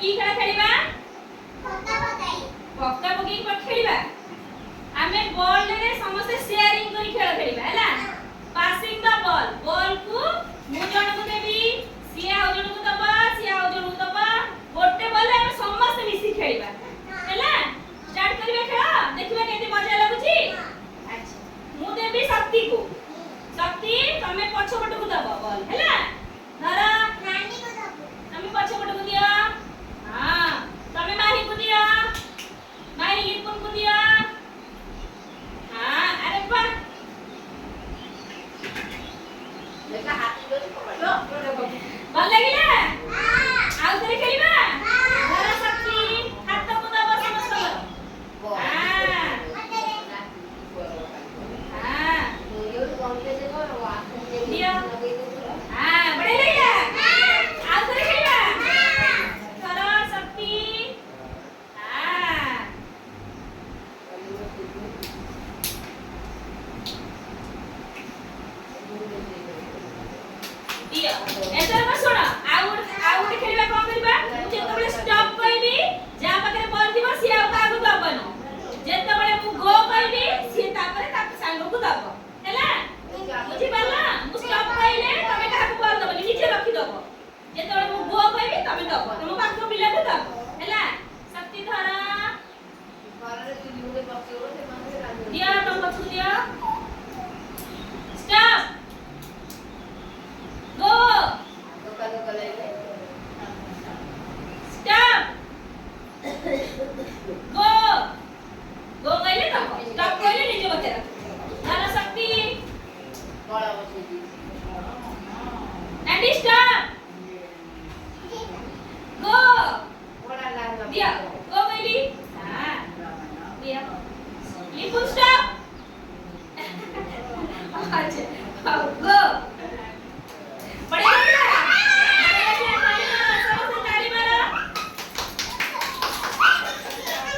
কি খেলা খেলিবা পক্কা পকি খেলিবা ଆମେ ବଲ୍ ରେ ସମସ୍ତେ शेयरिंग କରି ଖେଳ ଖେଳିବା ହେଲା ପାସିଂ ଦ ବଲ୍ ବଲ୍ କୁ ମୁଁ ଜଣକୁ ଦେବି ସିଏ ଆଉ ଜଣକୁ ଦବ ସିଏ ଆଉ ଜଣକୁ ଦବ ଗୋଟେ ବଲ୍ ରେ ଆମେ ସମସ୍ତେ ମିଶି ଖେଳିବା ହେଲା स्टार्ट କରିବା ଖେଳ ଦେଖିବା କେତେ ମଜା ଲାଗୁଛି ଆଚ୍ଛା ମୁଁ ଦେବି ଶକ୍ତି କୁ ଶକ୍ତି ତମେ ପଛ ପଟକୁ ଦବ ବଲ୍ ହେଲା ଧର नानी को दो ତମେ ପଛ ପଟକୁ ଦିଅ हां ତମେ ମାହି କୁ ଦିଅ माही लिपुन को दिया हाँ अरे वाह देखा हाथी को पकड़ो भल लागिला आउ थरे खेलिबा धरा शक्ति हाथ को दबा समस्त कर हां हां दिया हां बड़े लागिला आउ थरे खेलिबा धरा शक्ति हां दिया एतर को सुनो आउट खेलिबा कोन करबा जेतबेले स्टॉप कहबी जा पाखरे बॉल दिबो सी आउ कागु दबनो जेतबेले मु गो कहबी सी तापरे ता संग को दबो हैला बुझी पाला मु स्टॉप कहले तमे कागु बॉल दबो नीचे रखी दबो जेतबेले मु गो कहबी तमे दबो तुम पाखरो पिला को दबो हैला